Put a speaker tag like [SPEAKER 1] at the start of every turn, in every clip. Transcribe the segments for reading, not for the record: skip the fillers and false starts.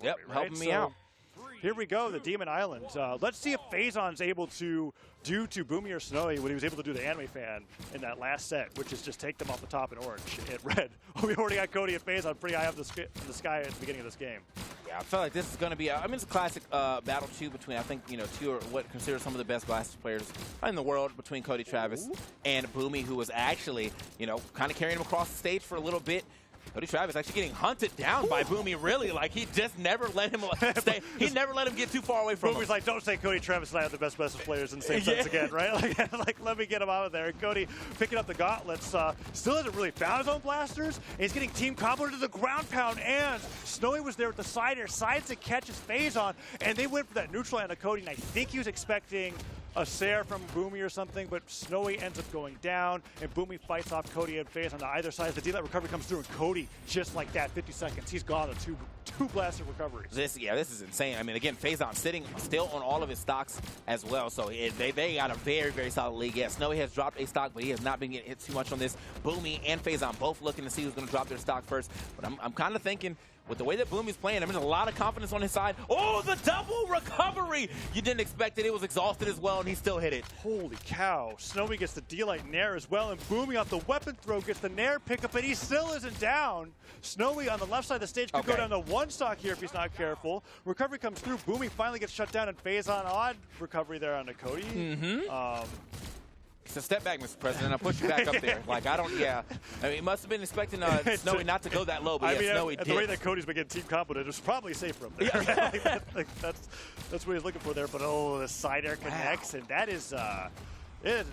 [SPEAKER 1] for me, right?
[SPEAKER 2] Helping me out.
[SPEAKER 1] Here we go, the Demon Island. Let's see if Phazon's able to do to Boomie or Snowy what he was able to do to Anime Fan in that last set, which is just take them off the top in orange and red. We already got Cody and Phazon pretty high up the sky at the beginning of this game.
[SPEAKER 2] Yeah, I feel like this is going to be, I mean, it's a classic battle two between, I think, two are what considered some of the best Blasters players in the world, between Cody Travis and Boomie, who was actually, kind of carrying him across the stage for a little bit. Cody Travis actually getting hunted down by Boomie, really. Like, he just never let him stay. He never let him get too far away from him.
[SPEAKER 1] Boomie's like, don't say Cody Travis and I are the best players in the same sense again, right? Like, let me get him out of there. And Cody picking up the gauntlets. Still hasn't really found his own blasters. And he's getting team comboed to the ground pound. And Snowy was there with the side air. Sides that catches Phazon. And they went for that neutral land of Cody. And I think he was expecting a Sair from Boomie or something, but Snowy ends up going down, and Boomie fights off Cody and Faizon on either side. The D-Light recovery comes through, and Cody, just like that, 50 seconds, he's gone to two blaster recoveries.
[SPEAKER 2] This is insane. I mean, again, Phazon sitting still on all of his stocks as well, so they got a very, very solid lead. Yeah, Snowy has dropped a stock, but he has not been getting hit too much on this. Boomie and Phazon both looking to see who's going to drop their stock first, but I'm kind of thinking, with the way that Boomie's playing, there's a lot of confidence on his side. Oh, the double recovery! You didn't expect it. It was exhausted as well, and he still hit it.
[SPEAKER 1] Holy cow. Snowy gets the D-Light Nair as well, and Boomie off the weapon throw gets the Nair pickup, and he still isn't down. Snowy on the left side of the stage could go down to one stock here if he's not careful. Recovery comes through. Boomie finally gets shut down, and Phazon odd recovery there on the Cody.
[SPEAKER 2] It's a step back, Mr. President. I'll push you back up there. Like, I mean, he must have been expecting Snowy not to go that low, but Snowy did.
[SPEAKER 1] The way that Cody's been getting team competent, it was probably safer up there. Yeah. That's what he's looking for there. But, the side air connects, and that is it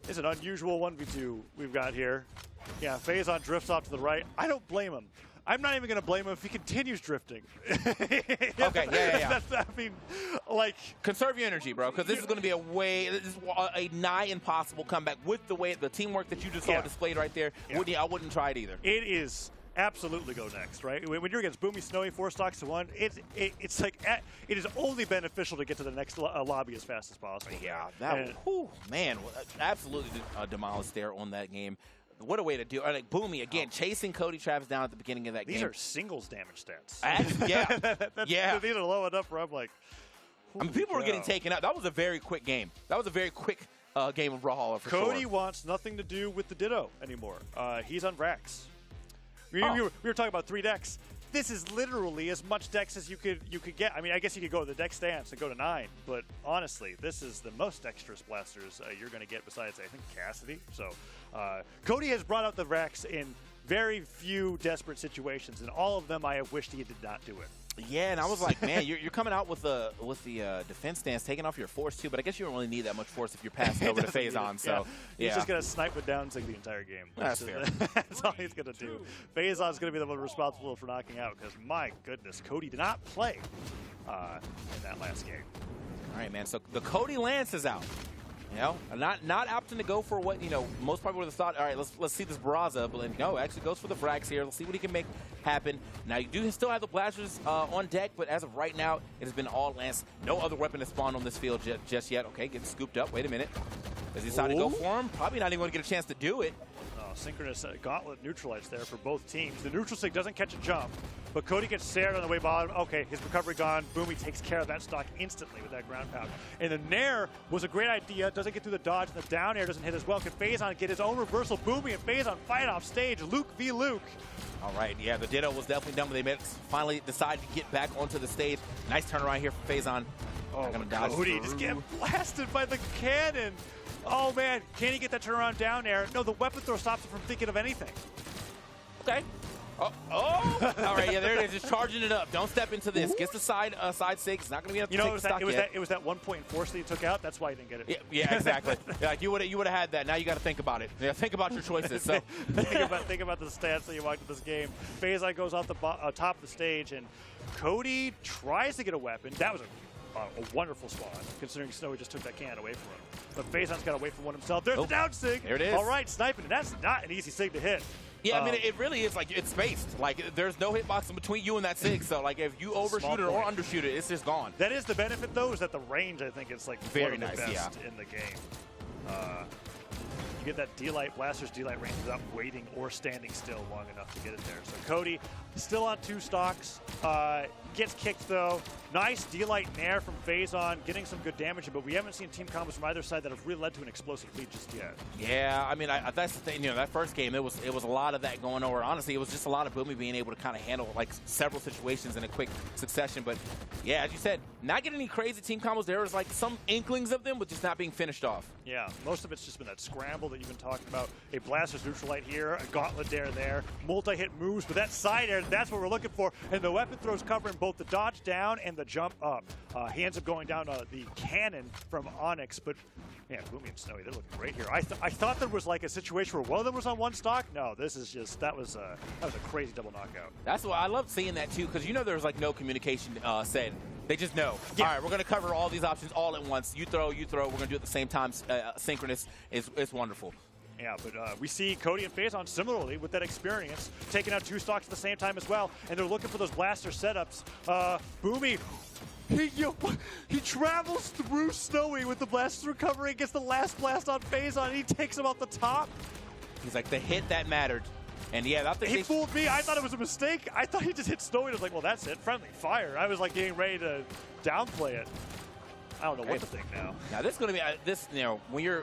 [SPEAKER 1] is an unusual 1v2 we've got here. Yeah, Phazon drifts off to the right. I don't blame him. I'm not even going to blame him if he continues drifting.
[SPEAKER 2] Okay, yeah.
[SPEAKER 1] I mean, like...
[SPEAKER 2] Conserve your energy, bro, because this is going to be a nigh impossible comeback with the way, the teamwork that you just saw displayed right there. I wouldn't try it either.
[SPEAKER 1] It is absolutely go next, right? When you're against Boomie, Snowy, 4 stocks to 1, it's like, it is only beneficial to get to the next lobby as fast as possible.
[SPEAKER 2] Yeah, man, absolutely demolished there on that game. What a way to do it. Like, Boomie, again, chasing Cody Travis down at the beginning of that game.
[SPEAKER 1] These are singles damage stats. These are low enough where I'm like,
[SPEAKER 2] I mean, people were getting taken out. That was a very quick game. That was a very quick game of Brawlhalla for
[SPEAKER 1] Cody wants nothing to do with the Ditto anymore. He's on Vrax. We were talking about 3 decks. This is literally as much decks as you could get. I mean, I guess you could go to the deck stance and go to 9, but honestly, this is the most dexterous blasters you're going to get besides, I think, Cassidy. So Cody has brought out the Vrax in very few desperate situations, and all of them I have wished he did not do it.
[SPEAKER 2] Yeah, and I was like, man, you're coming out with the defense stance, taking off your force too, but I guess you don't really need that much force if you're passing over to Phazon. So
[SPEAKER 1] he's just gonna snipe with downsig the entire game.
[SPEAKER 2] That's fair.
[SPEAKER 1] That's all he's gonna do. Phazon's gonna be the one responsible for knocking out, because my goodness, Cody did not play in that last game.
[SPEAKER 2] All right, man. So the Cody Lance is out. Not opting to go for what most probably would have thought. All right, let's see this Barraza, but no, actually goes for the frags here. Let's see what he can make happen. Now you do still have the blasters on deck, but as of right now, it has been all Lance. No other weapon has spawned on this field just yet. Okay, getting scooped up. Wait a minute. Does he decide to go for him? Probably not even going to get a chance to do it.
[SPEAKER 1] Synchronous gauntlet neutralized there for both teams. The neutral stick doesn't catch a jump, but Cody gets Sared on the way bottom. Okay, his recovery gone. Boomie takes care of that stock instantly with that ground pound. And the Nair was a great idea. Doesn't get through the dodge, and the down air doesn't hit as well. Can Phazon get his own reversal? Boomie and Phazon fight off stage. Luke v. Luke.
[SPEAKER 2] All right, yeah, the Ditto was definitely done, but they finally decided to get back onto the stage. Nice turnaround here for Phazon.
[SPEAKER 1] Cody just getting blasted by the cannon. Oh, man. Can he get that turnaround down air? No, the weapon throw stops him from thinking of anything.
[SPEAKER 2] Okay. Oh. All right, yeah, there it is. Just charging it up. Don't step into this. Gets the side 6. It's not going to be enough to take the stock yet.
[SPEAKER 1] It was that 1 point in force that he took out. That's why he didn't get it.
[SPEAKER 2] Yeah, exactly. Like you would have had that. Now you got to think about it. Yeah, think about your choices. So
[SPEAKER 1] think about the stats that you walked into this game. Phazon goes off the top of the stage, and Cody tries to get a weapon. That was a wonderful spawn, considering Snowy just took that cannon away from him. But Phazon's got to wait for one himself. There's the down sig.
[SPEAKER 2] There it is.
[SPEAKER 1] All right, sniping. And that's not an easy sig to hit.
[SPEAKER 2] Yeah, I mean, it really is like it's spaced. Like, there's no hitbox in between you and that sig. So, like, if you overshoot it or undershoot it, it's just gone.
[SPEAKER 1] That is the benefit, though, is that the range, I think, is like
[SPEAKER 2] very
[SPEAKER 1] one of
[SPEAKER 2] nice,
[SPEAKER 1] the best in the game. you get that D-Light, Blaster's D-Light range without waiting or standing still long enough to get it there. So Cody still on 2 stocks, gets kicked though. Nice D-Light nair from Phazon, getting some good damage, but we haven't seen team combos from either side that have really led to an explosive lead just yet.
[SPEAKER 2] Yeah, I mean, that's the thing. You know, that first game, it was a lot of that going over. Honestly, it was just a lot of Boomie being able to kind of handle like several situations in a quick succession. But yeah, as you said, not getting any crazy team combos. There was like some inklings of them, but just not being finished off.
[SPEAKER 1] Yeah, most of it's just been that scramble that you've been talking about. A Blaster's neutral light here, a Gauntlet Dare there, multi-hit moves, but that side air, that's what we're looking for. And the weapon throws covering both the dodge down and the jump up. He ends up going down the cannon from Onyx, but man, Boomie and Snowy, they're looking great here. I thought there was like a situation where one of them was on 1 stock. No, this is just, that was a crazy double knockout.
[SPEAKER 2] That's why I love seeing that too, because you know there's like no communication said. They just know.
[SPEAKER 1] Yeah.
[SPEAKER 2] All right, we're going to cover all these options all at once. You throw, we're going to do it at the same time. Synchronous is wonderful.
[SPEAKER 1] Yeah, but we see Cody and Faizon similarly with that experience, taking out 2 stocks at the same time as well, and they're looking for those blaster setups. Boomie, he travels through Snowy with the blast recovery, gets the last blast on Phazon, and he takes him off the top.
[SPEAKER 2] He's like, the hit that mattered. And yeah,
[SPEAKER 1] he fooled me. I thought it was a mistake. I thought he just hit Snowy. I was like, well, that's it. Friendly fire. I was like getting ready to downplay it. I don't know what to think now.
[SPEAKER 2] Now this is going to be you know,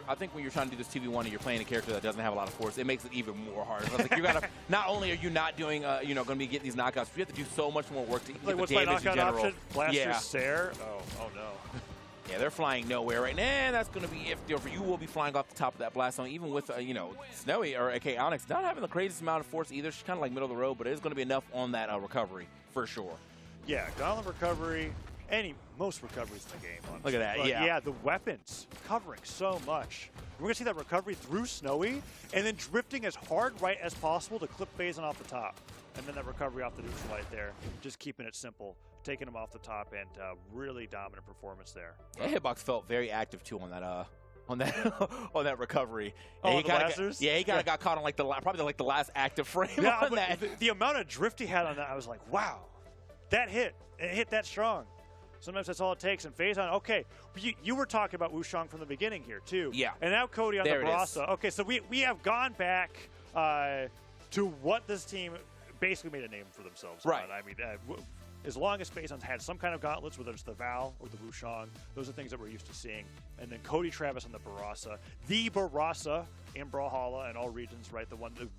[SPEAKER 2] I think when you're trying to do this 2v1 and you're playing a character that doesn't have a lot of force, it makes it even more hard. Like you gotta, not only are you not doing, you know, going to be getting these knockouts, but you have to do so much more work to get
[SPEAKER 1] what's
[SPEAKER 2] the
[SPEAKER 1] my
[SPEAKER 2] damage in
[SPEAKER 1] knockout
[SPEAKER 2] general.
[SPEAKER 1] option? Blaster Sare? Oh no.
[SPEAKER 2] Yeah, they're flying nowhere right now. And that's going to be if you will be flying off the top of that blast zone, even with you know, Snowy or AK Onyx not having the craziest amount of force either. She's kind of like middle of the road, but it is going to be enough on that recovery for sure.
[SPEAKER 1] Yeah, Gauntlet recovery. Most recoveries in the game, honestly.
[SPEAKER 2] Look at that,
[SPEAKER 1] but
[SPEAKER 2] yeah.
[SPEAKER 1] The weapons covering so much. We're going to see that recovery through Snowy, and then drifting as hard right as possible to clip Phazon off the top. And then that recovery off the neutral light there, just keeping it simple, taking him off the top, and really dominant performance there.
[SPEAKER 2] Yeah, Hitbox felt very active too on that on that recovery.
[SPEAKER 1] Oh,
[SPEAKER 2] he
[SPEAKER 1] the blasters?
[SPEAKER 2] He kind of got caught on like probably like the last active frame on that.
[SPEAKER 1] The amount of drift he had on that, I was like, wow, that hit. It hit that strong. Sometimes that's all it takes. And Phazon, okay, you were talking about Wushang from the beginning here, too.
[SPEAKER 2] Yeah.
[SPEAKER 1] And now Cody on the Barasa. Okay, so we have gone back to what this team basically made a name for themselves.
[SPEAKER 2] Right.
[SPEAKER 1] I mean, as long as Phazon's had some kind of gauntlets, whether it's the Val or the Wushang, those are things that we're used to seeing. And then Cody Travis on the Barasa. The Barasa in Brawlhalla and all regions, right?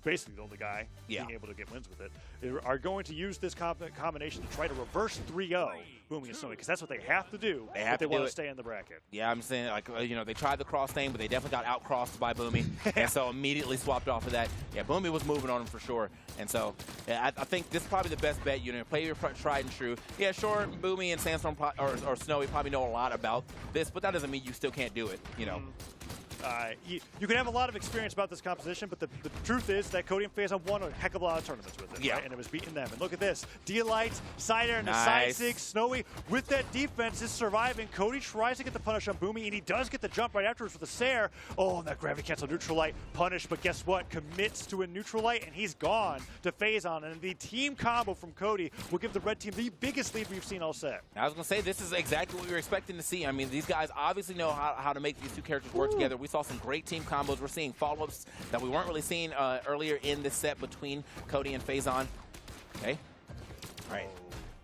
[SPEAKER 1] Basically the only guy being able to get wins with it. They are going to use this combination to try to reverse 3-0 Boomie and Snowy, because that's what they have to do if they want to stay in the bracket.
[SPEAKER 2] Yeah, I'm saying, like, you know, they tried the cross thing, but they definitely got out-crossed by Boomie, and so immediately swapped off of that. Yeah, Boomie was moving on him for sure, and so yeah, I think this is probably the best bet. You know, play your tried and true. Yeah, sure, Boomie and Sandstorm or Snowy probably know a lot about this, but that doesn't mean you still can't do it, you know.
[SPEAKER 1] You can have a lot of experience about this composition, but the truth is that Cody and Faizon won a heck of a lot of tournaments with it, right? And it was beating them. And look at this. D-Lights, side air into side 6. Snowy with that defense is surviving. Cody tries to get the punish on Boomie, and he does get the jump right afterwards with the Sare. Oh, and that gravity cancel neutral light punish, but guess what? Commits to a neutral light, and he's gone to Phazon. And the team combo from Cody will give the red team the biggest lead we've seen all set.
[SPEAKER 2] I was going to say, this is exactly what we were expecting to see. I mean, these guys obviously know how to make these two characters work together. We saw some great team combos. We're seeing follow-ups that we weren't really seeing earlier in this set between Cody and Phazon. Okay. All right.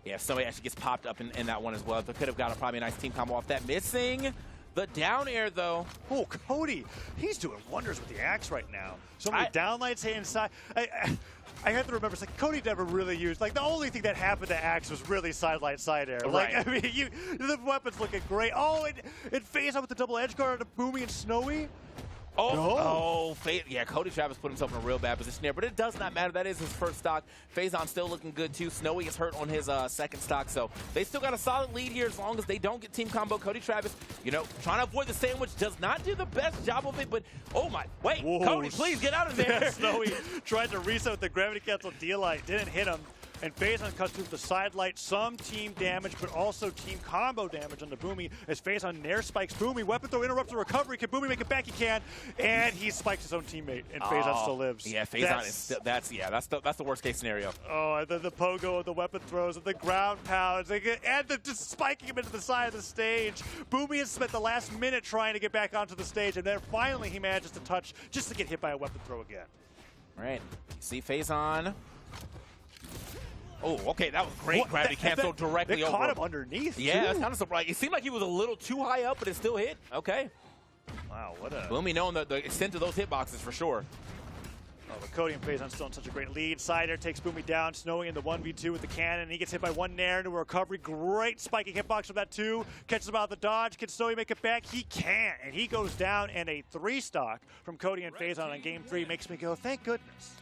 [SPEAKER 2] Yeah, somebody actually gets popped up in that one as well. They could have got probably a nice team combo off that. Missing the down air, though.
[SPEAKER 1] Oh, Cody, he's doing wonders with the axe right now. So many downlights hitting inside. I have to remember, it's like Cody never really used, like the only thing that happened to Axe was really side side air. Like, I mean, the weapon's looking great. Oh, and Phazon with the double edge guard on Boomie and Snowy.
[SPEAKER 2] Yeah, Cody Travis put himself in a real bad position there, but it does not matter. That is his first stock. Phazon still looking good too. Snowy is hurt on his second stock, so they still got a solid lead here as long as they don't get team combo. Cody Travis, you know, trying to avoid the sandwich, does not do the best job of it, but oh my, wait, Cody, please get out of there.
[SPEAKER 1] Snowy tried to reset with the gravity cancel D-Light, didn't hit him. and Phazon cuts through the side light, some team damage, but also team combo damage on the Boomie as Phazon nair spikes Boomie. Weapon throw interrupts the recovery. Can Boomie make it back? He can, and he spikes his own teammate, and Phazon still lives.
[SPEAKER 2] Yeah, Phazon is still, that's the worst case scenario.
[SPEAKER 1] Oh, and then the pogo, the weapon throws, and the ground pounds, and just spiking him into the side of the stage. Boomie has spent the last minute trying to get back onto the stage, and then finally he manages to touch just to get hit by a weapon throw again.
[SPEAKER 2] All right, see Phazon. Oh, okay, that was great gravity cancel directly over.
[SPEAKER 1] They caught him underneath,
[SPEAKER 2] Yeah,
[SPEAKER 1] too.
[SPEAKER 2] that's kind of surprising. It seemed like he was a little too high up, but it still hit. Okay.
[SPEAKER 1] Wow, what a...
[SPEAKER 2] Boomie knowing the extent of those hitboxes for sure.
[SPEAKER 1] Oh, but Cody and Faizon still in such a great lead. Side air takes Boomie down, Snowy in the 1v2 with the cannon, and he gets hit by one nair into a recovery. Great spiking hitbox from that 2. Catches him out of the dodge. Can Snowy make it back? He can't, and he goes down, and a 3-stock from Cody and Faizon on game 3 makes me go, thank goodness.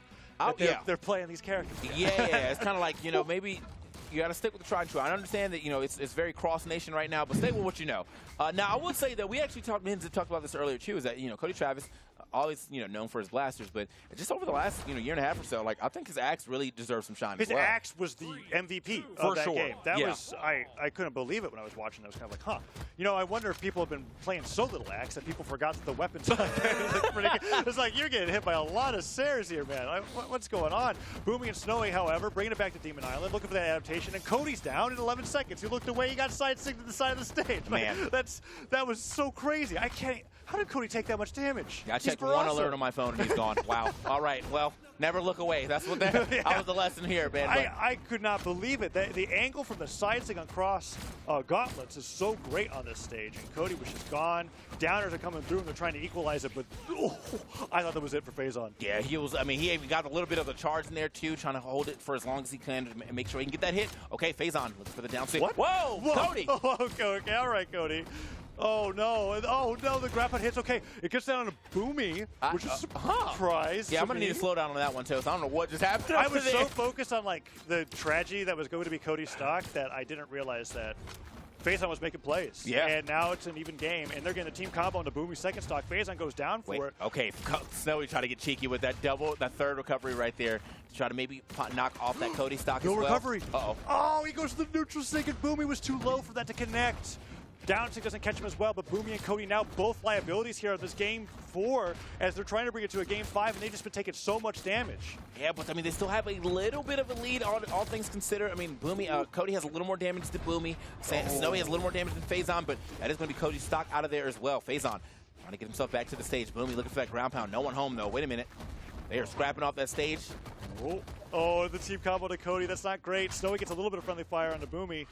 [SPEAKER 1] They're playing these characters.
[SPEAKER 2] Yeah, it's kind of like, you know, maybe you got to stick with the tried and true. I understand that, you know, it's very cross-nation right now, but stay with what you know. Now, I would say that we actually talked about this earlier, too, is that, you know, Cody Travis, always, you know, known for his blasters, but just over the last, you know, year and a half or so, like, I think his axe really deserves some shine as well.
[SPEAKER 1] His axe was the MVP of that game. That was, I couldn't believe it when I was watching. I was kind of like, huh. You know, I wonder if people have been playing so little axe that people forgot that the weapons on there. It's like, you're getting hit by a lot of Sares here, man. What's going on? Boomie and Snowy, however, bringing it back to Demon Island, looking for that adaptation, and Cody's down in 11 seconds. He looked away, he got side-sticked to the side of the stage.
[SPEAKER 2] Man.
[SPEAKER 1] That was so crazy. I can't, how did Cody take that much damage?
[SPEAKER 2] I checked one alert on my phone and he's gone. Wow. All right. Well, never look away. That's what that was the lesson here, man.
[SPEAKER 1] I could not believe it. The angle from the side stick on cross gauntlets is so great on this stage. And Cody was just gone. Downers are coming through and they're trying to equalize it, but I thought that was it for Phazon.
[SPEAKER 2] Yeah, he was. I mean, he even got a little bit of the charge in there too, trying to hold it for as long as he can to make sure he can get that hit. Okay, Phazon looking for the down swing.
[SPEAKER 1] What?
[SPEAKER 2] Whoa, Cody.
[SPEAKER 1] Okay, all right, Cody. Oh no, the grab putt hits. Okay, it gets down on a Boomie, which is a surprise.
[SPEAKER 2] Yeah, I'm going to need to slow down on that one, Toast. I don't know what just happened.
[SPEAKER 1] I was so focused on like the tragedy that was going to be Cody's stock that I didn't realize that Phazon was making plays.
[SPEAKER 2] Yeah.
[SPEAKER 1] And now it's an even game, and they're getting a team combo on the Boomie second stock. Phazon goes down for it.
[SPEAKER 2] Okay, Snowy trying to get cheeky with that third recovery right there to try to maybe knock off that Cody stock as well.
[SPEAKER 1] No recovery.
[SPEAKER 2] Uh-oh.
[SPEAKER 1] Oh, he goes to the neutral sink, and Boomie was too low for that to connect. Down stick doesn't catch him as well, but Boomie and Cody now both liabilities here on this game 4 as they're trying to bring it to a game 5, and they've just been taking so much damage.
[SPEAKER 2] Yeah, but I mean, they still have a little bit of a lead, all things considered. I mean, Cody has a little more damage than Boomie. Snowy has a little more damage than Phazon, but that is going to be Cody's stock out of there as well. Phazon trying to get himself back to the stage. Boomie looking for that ground pound. No one home, though. Wait a minute. They are scrapping off that stage.
[SPEAKER 1] Oh, the team combo to Cody. That's not great. Snowy gets a little bit of friendly fire on the Boomie.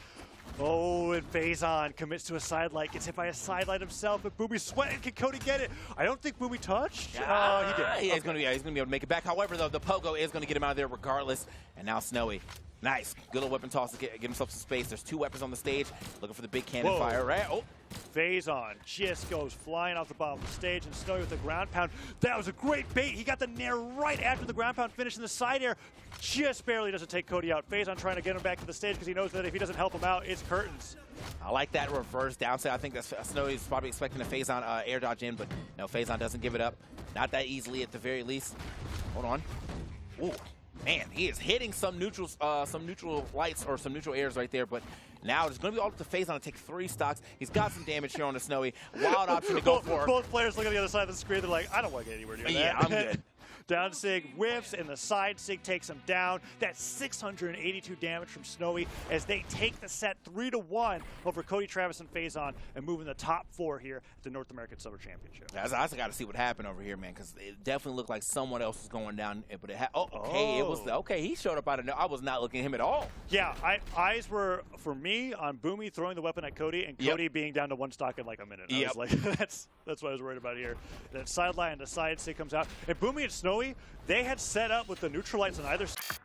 [SPEAKER 1] Oh, and Phazon commits to a side light, gets hit by a side light himself, but Boomie's sweating. Can Cody get it? I don't think Boomie touched.
[SPEAKER 2] He did. Yeah, he's going to be able to make it back. However, though, the pogo is going to get him out of there regardless. And now Snowy. Nice. Good little weapon toss to get himself some space. There's 2 weapons on the stage. Looking for the big cannon fire, right? Oh.
[SPEAKER 1] Phazon just goes flying off the bottom of the stage, and Snowy with the ground pound. That was a great bait. He got the nair right after the ground pound finish in the side air. Just barely doesn't take Cody out. Phazon trying to get him back to the stage because he knows that if he doesn't help him out, it's curtains.
[SPEAKER 2] I like that reverse downside. I think that Snowy's probably expecting a Phazon air dodge in, but no, Phazon doesn't give it up. Not that easily at the very least. Hold on. Ooh. Man, he is hitting some neutral lights or some neutral airs right there, but now it's going to be all up to Phazon to take 3 stocks. He's got some damage here on the Snowy. Wild option to go for.
[SPEAKER 1] Both players look at the other side of the screen. They're like, I don't want to get anywhere near that.
[SPEAKER 2] Yeah, I'm good.
[SPEAKER 1] Down sig whiffs, and the side sig takes him down. That's 682 damage from Snowy as they take the set 3-1 over Cody, Travis, and Phazon and move in the top 4 here at the North American Summer Championship.
[SPEAKER 2] I also got to see what happened over here, man, because it definitely looked like someone else was going down. But it was okay. He showed up out of nowhere. I was not looking at him at all.
[SPEAKER 1] Yeah, eyes were for me on Boomie throwing the weapon at Cody and Cody being down to 1 stock in like a minute. I was like, that's what I was worried about here. That sideline, the side stick comes out, and Boomie and Snowy, they had set up with the neutral lights on either side.